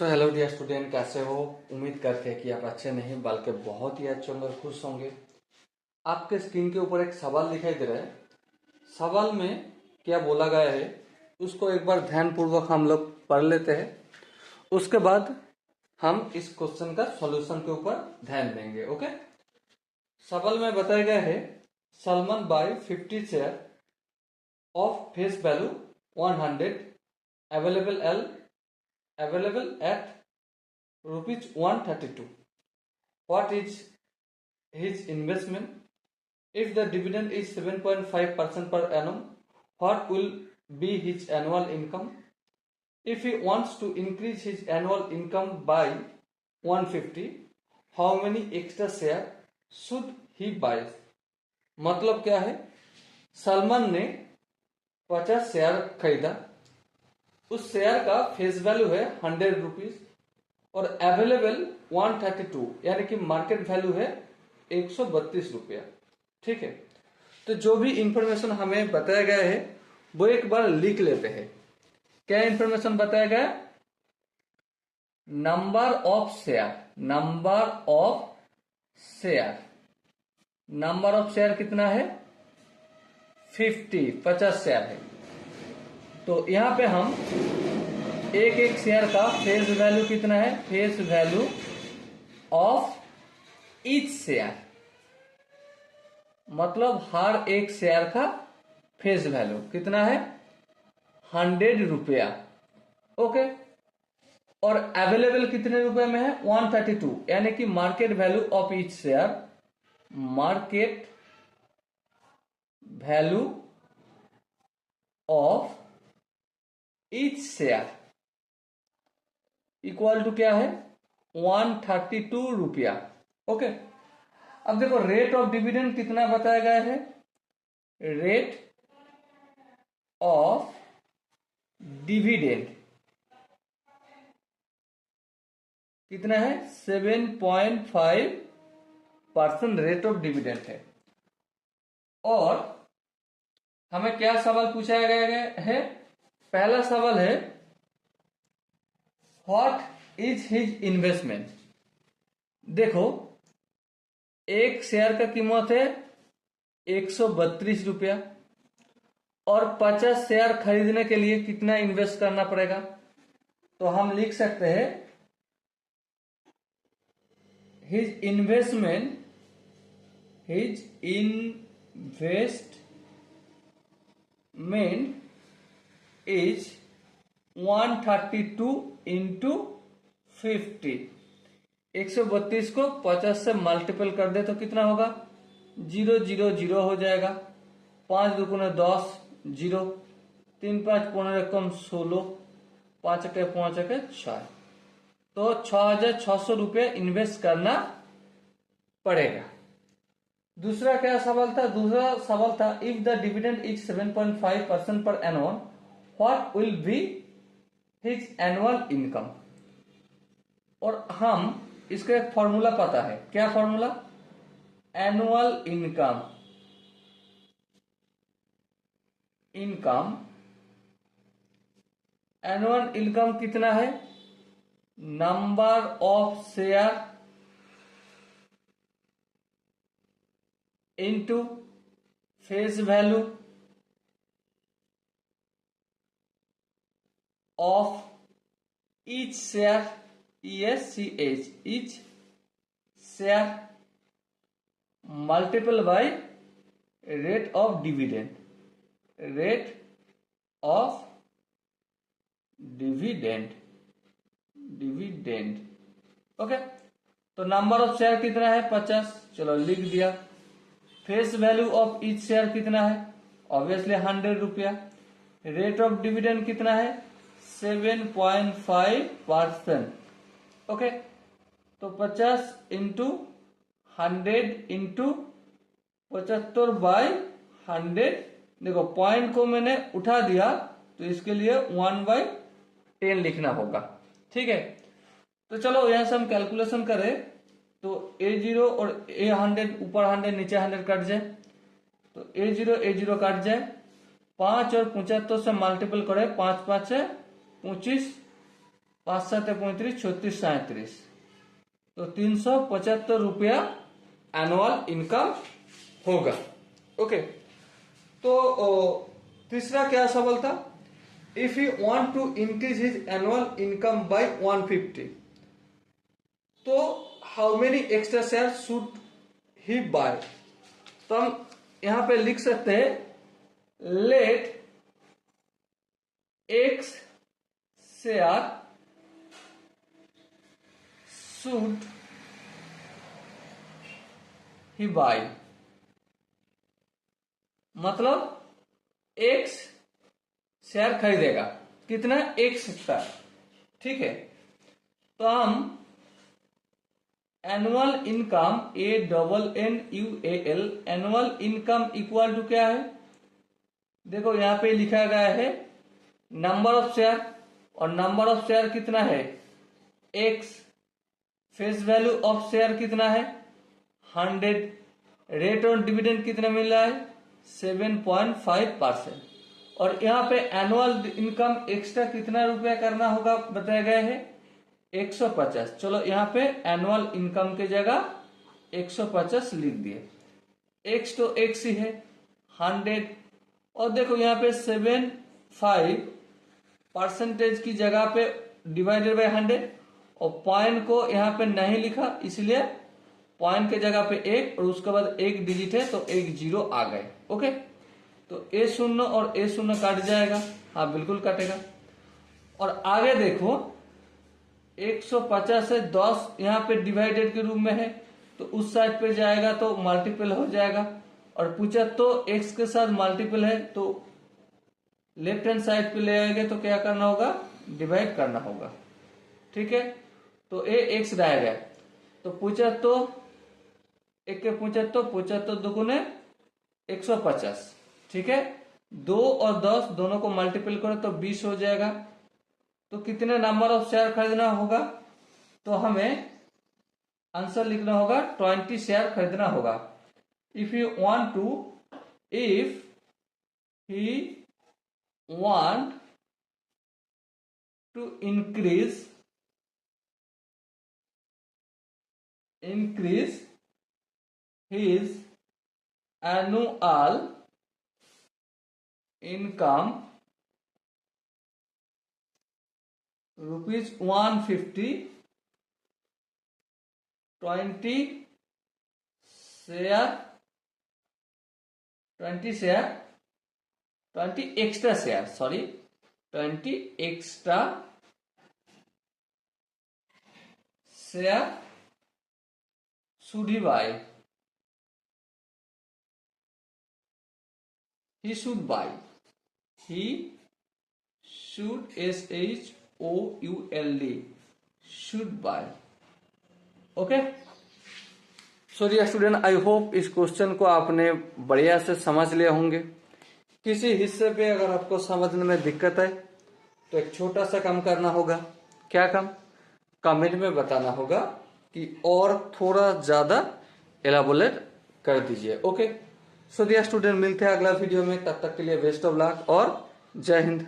Hello dear student, कैसे हो? उम्मीद करते हैं कि आप अच्छे नहीं बल्कि बहुत ही अच्छे होंगे, खुश होंगे। आपके स्क्रीन के ऊपर एक सवाल दिखाई दे रहा है। सवाल में क्या बोला गया है उसको एक बार ध्यानपूर्वक हम लोग पढ़ लेते हैं। उसके बाद हम इस क्वेश्चन का सॉल्यूशन के ऊपर ध्यान देंगे। ओके, सवाल में बताया गया है Salman buy 50 share of face value 100 available at rupees 132. What is his investment? If the dividend is 7.5% per annum, what will be his annual income? If he wants to increase his annual income by 150, how many extra share should he buy? मतलब क्या है? सलमान ने 50 share खरीदा। उस share का face value है 100 rupees और available 132 यानी कि मार्केट वैल्यू है 132 रुपया। ठीक है, तो जो भी इंफॉर्मेशन हमें बताया गया है वो एक बार लिख लेते हैं। क्या इंफॉर्मेशन बताया गया? Number of share, number of share कितना है? 50 शेयर है। तो यहां पे हम एक शेयर का फेस वैल्यू कितना है? Face value of each share, मतलब हर एक शेयर का फेस वैल्यू कितना है? 100 रुपया। ओके, और अवेलेबल कितने रुपए में है? 132, यानी कि market value of each share, market value of each share equal to क्या है? 132 रुपया। ओके, अब देखो रेट ऑफ डिविडेंड कितना बताया गया है? रेट ऑफ डिविडेंड कितना है? 7.5% रेट ऑफ डिविडेंड है। और हमें क्या सवाल पूछा गया है? पहला सवाल है व्हाट इज हिज इन्वेस्टमेंट। देखो, एक शेयर का कीमत है 132 रुपया और 50 शेयर खरीदने के लिए कितना इन्वेस्ट करना पड़ेगा? तो हम लिख सकते हैं हिज इन्वेस्टमेंट इज 132 इंटू 50। 132 को 50 से मल्टीपल कर दे तो कितना होगा? 000 हो जाएगा। 5 दुगुने 10, 0, 3 5 15 कम 16, 5 के 5 के 6, तो 6,600 रुपये इन्वेस्ट करना पड़ेगा। दूसरा क्या सवाल था? दूसरा सवाल था if the dividend is 7.5% per annum, what will be his annual income. और हम इसका एक फॉर्मूला पता है। क्या formula? Annual income annual income कितना है? Number of share into face value of each share, ESCH, each share multiple by rate of dividend, okay. तो नंबर ऑफ शेयर कितना है? 50, चलो लिख दिया। Face value of each share कितना है? ऑब्वियसली 100 रुपया। रेट ऑफ डिविडेंड कितना है? 7.5%। ओके, तो 50 इंटू 100 इंटू 75 बाई 100। देखो पॉइंट को मैंने उठा दिया तो इसके लिए 1/10 लिखना होगा। ठीक है, तो चलो यहां से हम कैलकुलेशन करें तो A0 और A100, ऊपर 100 नीचे 100 कट जाए तो A0 कट जाए। 5 और 75 से मल्टीपल करें, 5 5 से 25, 5 7 35 36 37, तो 375 रुपया एनुअल इनकम होगा। ओके, तो तीसरा क्या सवाल था, if you want to increase his annual income by 150, तो how many extra share should he buy. तो हम यहां पे लिख सकते हैं let x share should he buy, मतलब एक्स शेयर खरीदेगा, कितना, एक्स शेयर। ठीक है, तो हम annual income ANNUAL annual income equal to क्या है, देखो यहां पे लिखा गया है नंबर ऑफ शेयर, और नंबर ऑफ शेयर कितना है x, face value of share कितना है 100, रेट ऑन डिविडेंड कितना मिल रहा है 7.5%, और यहाँ पे एनुअल इनकम एक्स्ट्रा कितना रुपया करना होगा बताया गया है 150। चलो यहाँ पे एनुअल इनकम के जगह 150 लिख दिए, एक्स तो एक्स ही है 100, और देखो यहाँ पे 75% की जगह पे डिवाइडेड बाय 100, और पॉइंट को यहाँ पे नहीं लिखा इसलिए पॉइंट के जगह पे 1 और उसके बाद 1 डिजिट है तो 1 0 आ गए। ओके, तो A0 और A0 काट जाएगा, हाँ बिल्कुल काटेगा। और आगे देखो 150 से 10 यहाँ पे डिवाइडेड के रूप में है, तो उस साइड पे जाएगा तो मल्टीपल हो जाएगा, और पूछा तो x के साथ मल्टीपल है तो लेफ्ट हैंड साइड पे ले आएंगे तो क्या करना होगा, डिवाइड करना होगा। ठीक है, तो x रहेगा, तो पूछा तो एक के पूछा तो दुगुने 150। ठीक है, 2 और 10 दोनों को मल्टीपल करो तो 20 हो जाएगा। तो कितने नंबर ऑफ शेयर खरीदना होगा, तो हमें आंसर लिखना होगा 20 शेयर खरीदना होगा। If he want to increase his annual income rupees 150, 20 extra share, 20 extra share should he buy, he should buy, SHOULD, should buy। Okay, so dear student, I hope इस question को आपने बढ़िया से समझ लिए होंगे। किसी हिस्से पे अगर आपको समझने में दिक्कत है तो एक छोटा सा काम करना होगा, क्या काम, कमेंट में बताना होगा कि और थोड़ा ज्यादा एलाबोरेट कर दीजिए। ओके, सो डियर स्टूडेंट, मिलते हैं अगला वीडियो में, तब तक के लिए बेस्ट ऑफ लक और जय हिंद।